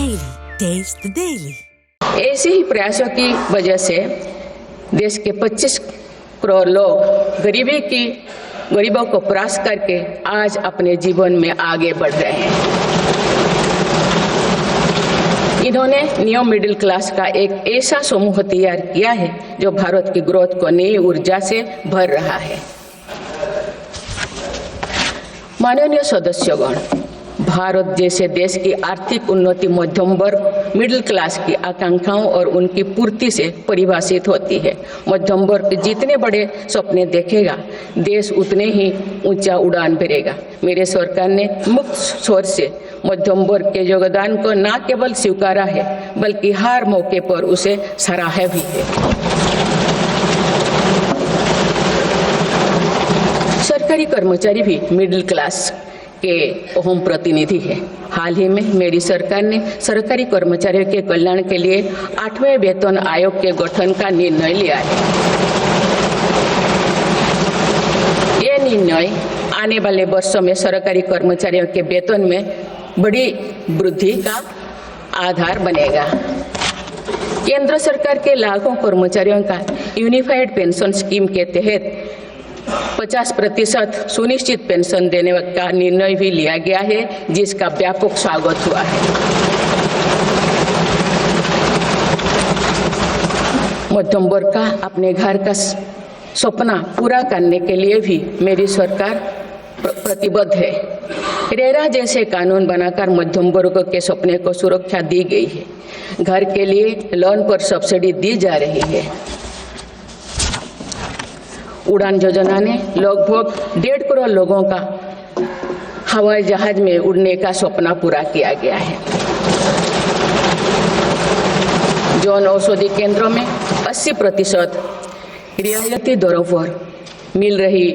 Daily. Taste the Daily. ऐसे ही प्रयासों की वजह से देश के 25 करोड़ लोग गरीबों को परास्त करके आज अपने जीवन में आगे बढ़ रहे हैं। इन्होंने न्यू मिडिल क्लास का एक ऐसा समूह तैयार किया है जो भारत की ग्रोथ को नई ऊर्जा से भर रहा है। माननीय सदस्यगण, भारत जैसे देश की आर्थिक उन्नति मध्यम वर्ग मिडिल क्लास की आकांक्षाओं और उनकी पूर्ति से परिभाषित होती है। मध्यम वर्ग जितने बड़े सपने देखेगा, देश उतने ही ऊंचा उड़ान भरेगा। मेरे सरकार ने मुक्त स्वर से मध्यम वर्ग के योगदान को न केवल स्वीकारा है, बल्कि हर मौके पर उसे सराहा भी है। सरकारी कर्मचारी भी मिडिल क्लास के अहम प्रतिनिधि है। हाल ही में मेरी सरकार ने सरकारी कर्मचारियों के कल्याण के लिए 8वें वेतन आयोग के गठन का निर्णय लिया है। ये निर्णय आने वाले वर्षों में सरकारी कर्मचारियों के वेतन में बड़ी वृद्धि का आधार बनेगा। केंद्र सरकार के लाखों कर्मचारियों का यूनिफाइड पेंशन स्कीम के तहत 50% सुनिश्चित पेंशन देने का निर्णय भी लिया गया है, जिसका व्यापक स्वागत हुआ है। मध्यम वर्ग का अपने घर का सपना पूरा करने के लिए भी मेरी सरकार प्रतिबद्ध है। रेरा जैसे कानून बनाकर मध्यम वर्ग के सपने को सुरक्षा दी गई है। घर के लिए लोन पर सब्सिडी दी जा रही है। उड़ान योजना ने लगभग 1.5 करोड़ लोगों का हवाई जहाज में उड़ने का सपना पूरा किया गया है। जन औषधि केंद्रों में 80% रियायती दरों पर मिल रही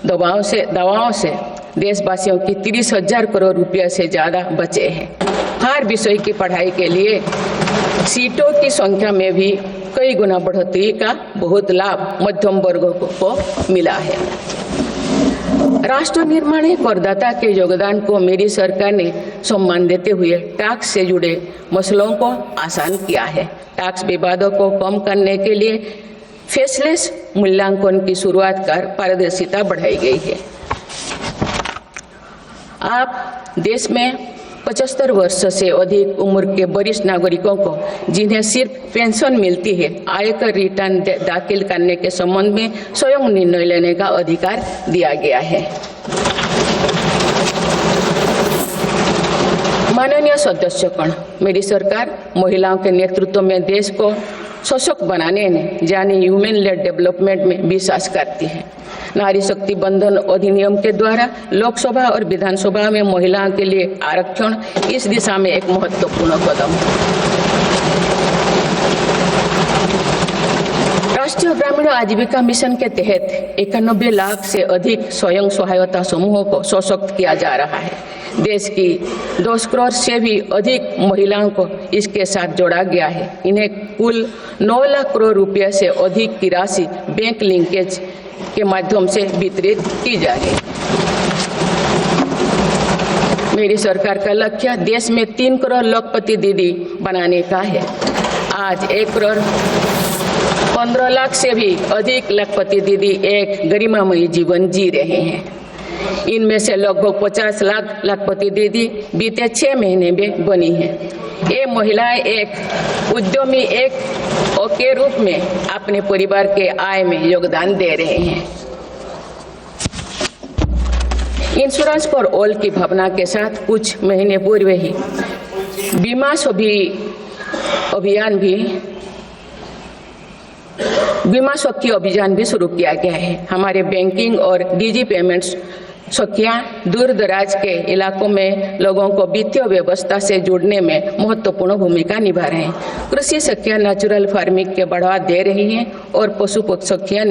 दवाओं से देशवासियों की 30,000 करोड़ रुपये से ज़्यादा बचे हैं। हर विषय की पढ़ाई के लिए सीटों की संख्या में भी कई गुना बढ़ोतरी का बहुत लाभ मध्यम वर्ग को मिला है। राष्ट्र निर्माण में करदाता के योगदान को मेरी सरकार ने सम्मान देते हुए टैक्स से जुड़े मसलों को आसान किया है। टैक्स विवादों को कम करने के लिए फेसलेस मूल्यांकन की शुरुआत कर पारदर्शिता बढ़ाई गई है। आप देश में 75 वर्ष से अधिक उम्र के वरिष्ठ नागरिकों को जिन्हें सिर्फ पेंशन मिलती है, आयकर रिटर्न दाखिल करने के संबंध में स्वयं निर्णय लेने का अधिकार दिया गया है। माननीय सदस्यगण, मेरी सरकार महिलाओं के नेतृत्व में देश को सशक्त बनाने में यानी ह्यूमन लेड डेवलपमेंट में विश्वास करती है। नारी शक्ति बंधन अधिनियम के द्वारा लोकसभा और विधानसभा में महिलाओं के लिए आरक्षण इस दिशा में एक महत्वपूर्ण कदम है। राष्ट्रीय ग्रामीण आजीविका मिशन के तहत 91 लाख से अधिक स्वयं सहायता समूहों को सशक्त किया जा रहा है। देश की 10 करोड़ से भी अधिक महिलाओं को इसके साथ जोड़ा गया है। इन्हें कुल 9 लाख करोड़ रुपये से अधिक की राशि बैंक लिंकेज के माध्यम से वितरित की जाएगी। मेरी सरकार का लक्ष्य देश में 3 करोड़ लखपति दीदी बनाने का है। आज 1 करोड़ 15 लाख से भी अधिक लखपति दीदी एक गरिमामयी जीवन जी रहे हैं। इनमें से लगभग 50 लाख लखपति दीदी बीते 6 महीने में बनी है। ये महिलाएं एक उद्यमी के रूप में अपने परिवार के आय में योगदान दे रहे हैं। इंश्योरेंस फॉर ऑल की भावना के साथ कुछ महीने पूर्व ही बीमा सखी अभियान भी शुरू किया गया है। हमारे बैंकिंग और डिजी पेमेंट्स सखियां दूर दराज के इलाकों में लोगों को वित्तीय व्यवस्था से जुड़ने में महत्वपूर्ण भूमिका निभा रहे हैं। कृषि सखियां नेचुरल फार्मिंग के बढ़ावा दे रही हैं और पशु सखियां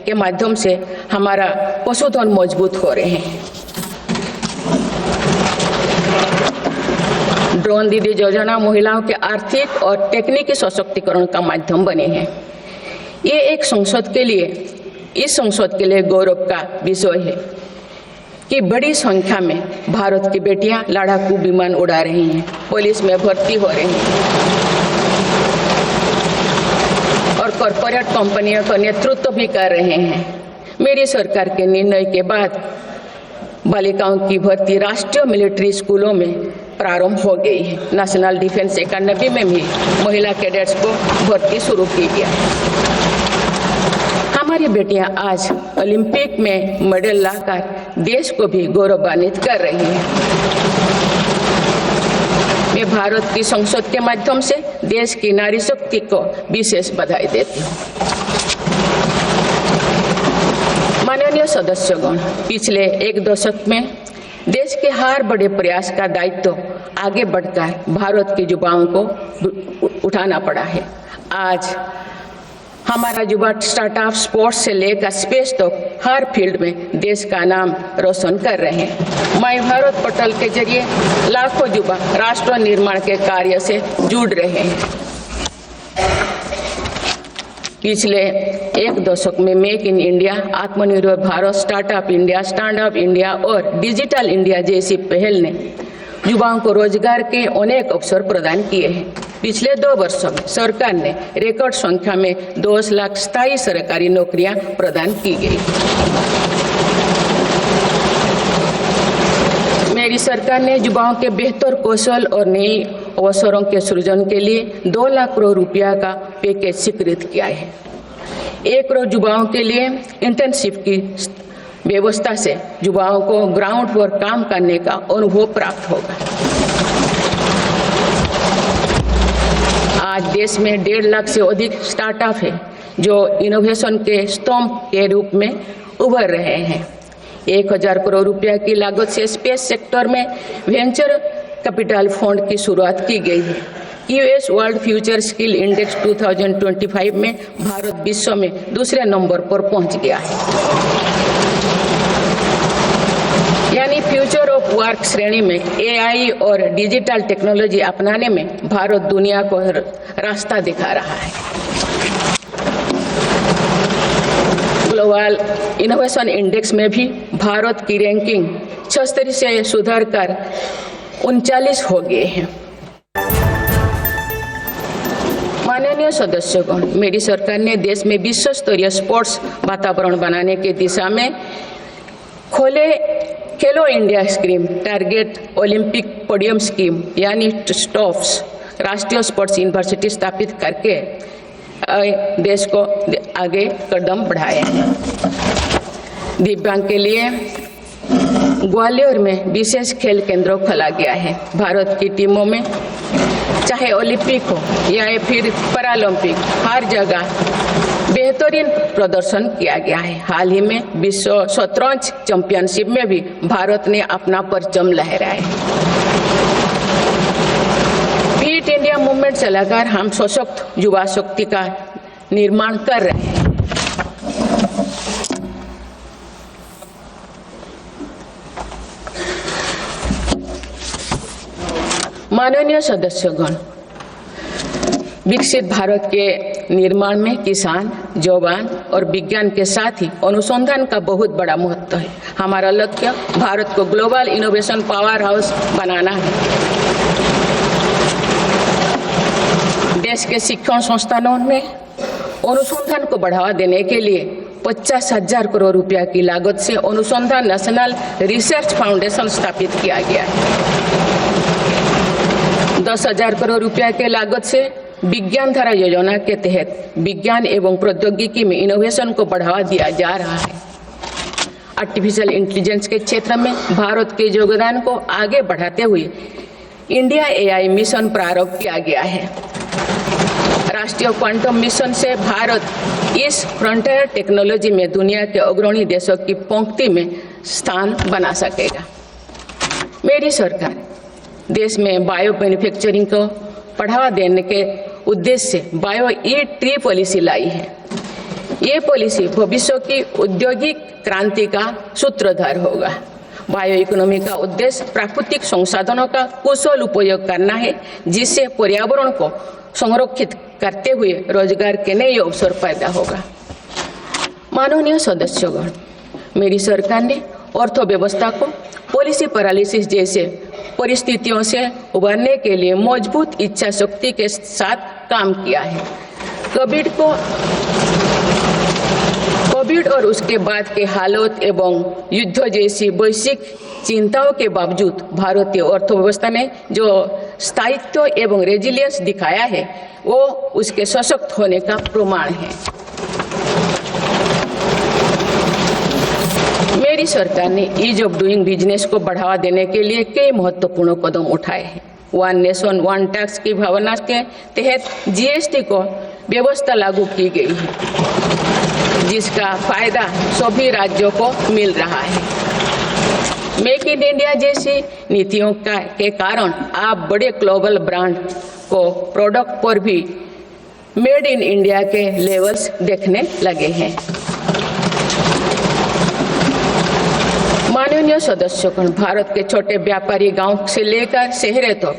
के माध्यम से हमारा पशुधन मजबूत हो रहे हैं। ड्रोन दीदी योजना महिलाओं के आर्थिक और तकनीकी सशक्तिकरण का माध्यम बने हैं। ये इस संसद के लिए गौरव का विषय है। कि बड़ी संख्या में भारत की बेटियां लड़ाकू विमान उड़ा रही हैं, पुलिस में भर्ती हो रही हैं और कॉरपोरेट कंपनियों का नेतृत्व भी कर रहे हैं। मेरी सरकार के निर्णय के बाद बालिकाओं की भर्ती राष्ट्रीय मिलिट्री स्कूलों में प्रारंभ हो गई है। नेशनल डिफेंस एकेडमी में भी महिला कैडेट्स को भर्ती शुरू की गई है। हमारी बेटियां आज ओलंपिक में मेडल लाकर देश को भी गौरवान्वित कर रही हैं। मैं भारत की संसद के माध्यम से देश की नारी शक्ति को विशेष बधाई देती हूँ। माननीय सदस्यगण, पिछले एक दशक में देश के हर बड़े प्रयास का दायित्व आगे बढ़कर भारत के युवाओं को उठाना पड़ा है। आज हमारा युवा स्टार्टअप स्पोर्ट्स से लेकर स्पेस तक हर फील्ड में देश का नाम रोशन कर रहे हैं। माय भारत पोर्टल के जरिए लाखों युवा राष्ट्र निर्माण के कार्य से जुड़ रहे हैं। पिछले एक दशक में मेक इन इंडिया, आत्मनिर्भर Bharat, startup India, stand up India और डिजिटल इंडिया जैसी पहल ने युवाओं को रोजगार के अनेक अवसर प्रदान किए हैं। पिछले 2 वर्षों में सरकार ने रिकॉर्ड संख्या में 2 लाख स्थायी सरकारी नौकरियां प्रदान की गई। मेरी सरकार ने युवाओं के बेहतर कौशल और नए अवसरों के सृजन के लिए 2 लाख करोड़ रुपया का पैकेज स्वीकृत किया है। 1 करोड़ युवाओं के लिए इंटर्नशिप की व्यवस्था से युवाओं को ग्राउंड पर काम करने का अनुभव प्राप्त होगा। आज देश में 1.5 लाख से अधिक स्टार्टअप है जो इनोवेशन के स्तंभ के रूप में उभर रहे हैं। 1000 करोड़ रुपया की लागत से स्पेस सेक्टर में वेंचर कैपिटल फंड की शुरुआत की गई है। US world future skill index 2025 में भारत विश्व में दूसरे नंबर पर पहुंच गया है। यानी फ्यूचर ऑफ वर्क श्रेणी में एआई और डिजिटल टेक्नोलॉजी अपनाने में भारत दुनिया को रास्ता दिखा रहा है। ग्लोबल इनोवेशन इंडेक्स में भी भारत की रैंकिंग 76 से सुधरकर 39 हो गए हैं। माननीय सदस्यगण, मेरी सरकार ने देश में विश्व स्तरीय स्पोर्ट्स वातावरण बनाने की दिशा में खोले खेलो India scheme, target Olympic podium scheme यानी स्टॉप्स राष्ट्रीय स्पोर्ट्स यूनिवर्सिटी स्थापित करके देश को आगे कदम बढ़ाए हैं। दिव्यांग के लिए ग्वालियर में विशेष खेल केंद्र खोला गया है। भारत की टीमों में चाहे ओलंपिक हो या फिर पैरालंपिक, हर जगह बेहतरीन प्रदर्शन किया गया है। हाल ही में विश्व शतरंज चैंपियनशिप में भी भारत ने अपना परचम लहराया है। फिट इंडिया मूवमेंट चलाकर हम सशक्त युवा शक्ति का निर्माण कर रहे हैं। माननीय सदस्यगण, विकसित भारत के निर्माण में किसान, जवान और विज्ञान के साथ ही अनुसंधान का बहुत बड़ा महत्व है। हमारा लक्ष्य भारत को ग्लोबल इनोवेशन पावर हाउस बनाना है। देश के शिक्षण संस्थानों में अनुसंधान को बढ़ावा देने के लिए 50,000 करोड़ रुपया की लागत से अनुसंधान नेशनल रिसर्च फाउंडेशन स्थापित किया गया है। 10,000 करोड़ रुपया के लागत से विज्ञान धारा योजना के तहत विज्ञान एवं प्रौद्योगिकी में इनोवेशन को बढ़ावा दिया जा रहा है। आर्टिफिशियल इंटेलिजेंस के क्षेत्र में भारत के योगदान को आगे बढ़ाते हुए इंडिया एआई मिशन प्रारंभ किया गया है। राष्ट्रीय क्वांटम मिशन से भारत इस फ्रंटियर टेक्नोलॉजी में दुनिया के अग्रणी देशों की पंक्ति में स्थान बना सकेगा। मेरी सरकार देश में बायो मैन्युफैक्चरिंग को बढ़ावा देने के उद्देश्य से बायो ई-ट्री पॉलिसी लाई है। ये पॉलिसी भविष्य की औद्योगिक क्रांति का सूत्रधार होगा। बायो इकोनॉमी का उद्देश्य प्राकृतिक संसाधनों का कुशल उपयोग करना है, जिससे पर्यावरण को संरक्षित करते हुए रोजगार के नए अवसर पैदा होगा। माननीय सदस्यगण, मेरी सरकार ने अर्थव्यवस्था को पॉलिसी पैरालिसिस जैसे परिस्थितियों से उबरने के लिए मजबूत इच्छा शक्ति के साथ काम किया है। कोविड और उसके बाद के हालात एवं युद्ध जैसी वैश्विक चिंताओं के बावजूद भारतीय अर्थव्यवस्था ने जो स्थायित्व एवं रेजिलियंस दिखाया है वो उसके सशक्त होने का प्रमाण है। मेरी सरकार ने ईज ऑफ डूइंग बिजनेस को बढ़ावा देने के लिए कई महत्वपूर्ण कदम उठाए हैं। वन नेशन वन टैक्स की भावना के तहत जीएसटी को व्यवस्था लागू की गई है, जिसका फायदा सभी राज्यों को मिल रहा है। मेक इन इंडिया जैसी नीतियों के कारण आप बड़े ग्लोबल ब्रांड को प्रोडक्ट पर भी मेड इन इंडिया के लेवल्स देखने लगे हैं। माननीय सदस्यगण, भारत के छोटे व्यापारी गांव से लेकर शहरों तक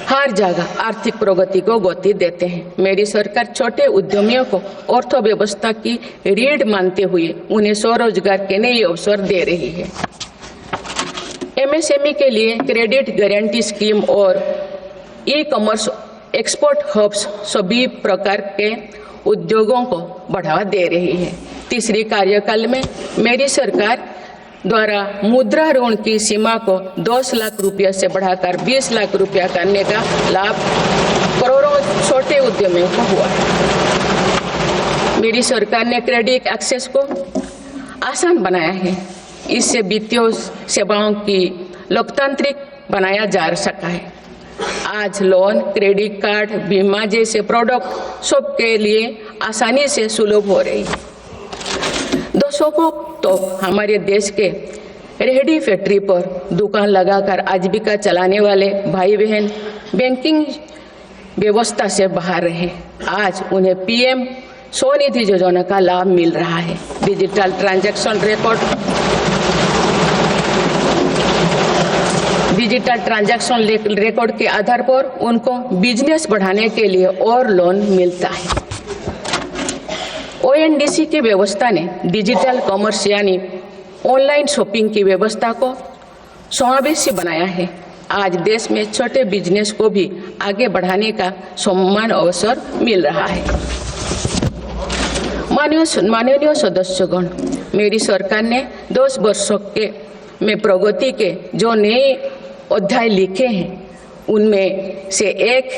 हर जगह आर्थिक प्रगति को गति देते हैं। मेरी सरकार छोटे उद्यमियों को अर्थव्यवस्था की रीढ़ मानते हुए उन्हें स्वरोजगार के नए अवसर दे रही है। एमएसएमई के लिए क्रेडिट गारंटी स्कीम और ई कॉमर्स एक्सपोर्ट हब्स सभी प्रकार के उद्योगों को बढ़ावा दे रही है। तीसरी कार्यकाल में मेरी सरकार द्वारा मुद्रा ऋण की सीमा को 10 लाख रुपये से बढ़ाकर 20 लाख रुपया करने का लाभ करोड़ों छोटे उद्यमियों को हुआ है। मेरी सरकार ने क्रेडिट एक्सेस को आसान बनाया है। इससे वित्तीय सेवाओं की लोकतांत्रिक बनाया जा सका है। आज लोन, क्रेडिट कार्ड, बीमा जैसे प्रोडक्ट सबके लिए आसानी से सुलभ हो रही है। दशकों तो हमारे देश के रेहड़ी फैक्ट्री पर दुकान लगाकर आजीविका चलाने वाले भाई बहन बैंकिंग व्यवस्था से बाहर रहे। आज उन्हें पीएम स्वनिधि योजना का लाभ मिल रहा है। डिजिटल ट्रांजैक्शन रिकॉर्ड के आधार पर उनको बिजनेस बढ़ाने के लिए और लोन मिलता है। ओएनडीसी की व्यवस्था ने डिजिटल कॉमर्स यानी ऑनलाइन शॉपिंग की व्यवस्था को समावेशी बनाया है। आज देश में छोटे बिजनेस को भी आगे बढ़ाने का समान अवसर मिल रहा है। माननीय सदस्यगण, मेरी सरकार ने 10 वर्षों में प्रगति के जो नए अध्याय लिखे हैं उनमें से एक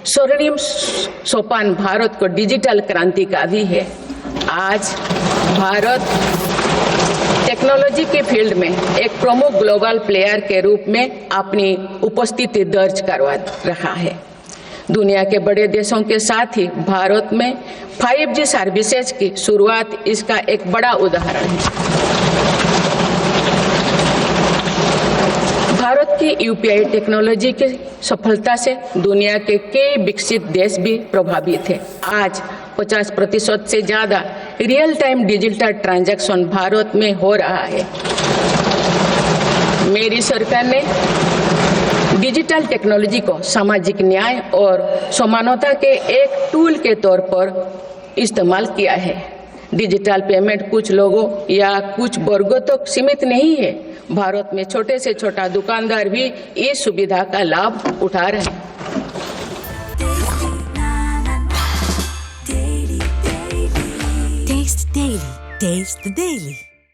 स्वर्णिम सोपान भारत को डिजिटल क्रांति का भी है। आज भारत टेक्नोलॉजी के फील्ड में एक प्रमुख ग्लोबल प्लेयर के रूप में अपनी उपस्थिति दर्ज करवा रहा है। दुनिया के बड़े देशों के साथ ही भारत में 5G सर्विसेज की शुरुआत इसका एक बड़ा उदाहरण है। भारत की यूपीआई टेक्नोलॉजी की सफलता से दुनिया के कई विकसित देश भी प्रभावित हैं। आज 50% से ज्यादा real time digital transaction Bharat में हो रहा है। मेरी सरकार ने डिजिटल टेक्नोलॉजी को सामाजिक न्याय और समानता के एक टूल के तौर पर इस्तेमाल किया है। डिजिटल पेमेंट कुछ लोगों या कुछ वर्गों तक सीमित नहीं है। भारत में छोटे से छोटा दुकानदार भी इस सुविधा का लाभ उठा रहे हैं। Taste the Daily.